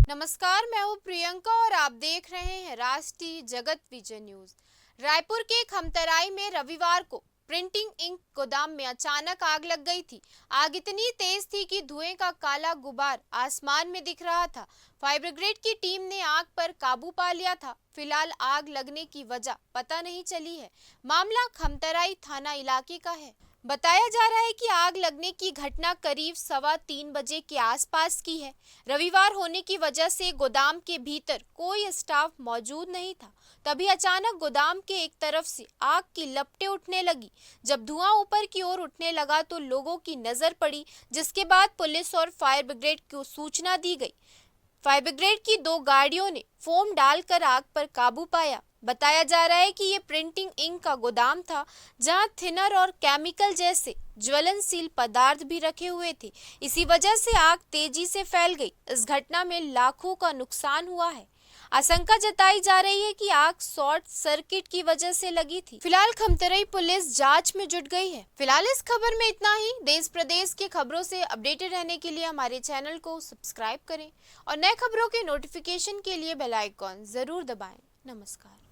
नमस्कार, मैं हूँ प्रियंका और आप देख रहे हैं राष्ट्रीय जगत विजय न्यूज। रायपुर के खमतराई में रविवार को प्रिंटिंग इंक गोदाम में अचानक आग लग गई थी। आग इतनी तेज थी कि धुएं का काला गुबार आसमान में दिख रहा था। फायर ब्रिगेड की टीम ने आग पर काबू पा लिया था। फिलहाल आग लगने की वजह पता नहीं चली है। मामला खमतराई थाना इलाके का है। बताया जा रहा है कि आग लगने की घटना करीब 3:15 बजे के आसपास की है। रविवार होने की वजह से गोदाम के भीतर कोई स्टाफ मौजूद नहीं था। तभी अचानक गोदाम के एक तरफ से आग की लपटें उठने लगी। जब धुआं ऊपर की ओर उठने लगा तो लोगों की नजर पड़ी, जिसके बाद पुलिस और फायर ब्रिगेड को सूचना दी गई। फायर ब्रिगेड की 2 गाड़ियों ने फोम डालकर आग पर काबू पाया। बताया जा रहा है कि ये प्रिंटिंग इंक का गोदाम था, जहां थिनर और केमिकल जैसे ज्वलनशील पदार्थ भी रखे हुए थे। इसी वजह से आग तेजी से फैल गई। इस घटना में लाखों का नुकसान हुआ है। आशंका जताई जा रही है कि आग शॉर्ट सर्किट की वजह से लगी थी। फिलहाल खमतराई पुलिस जांच में जुट गई है। फिलहाल इस खबर में इतना ही। देश प्रदेश की खबरों से अपडेटेड रहने के लिए हमारे चैनल को सब्सक्राइब करें और नए खबरों के नोटिफिकेशन के लिए बेल आइकॉन जरूर दबाएं। नमस्कार।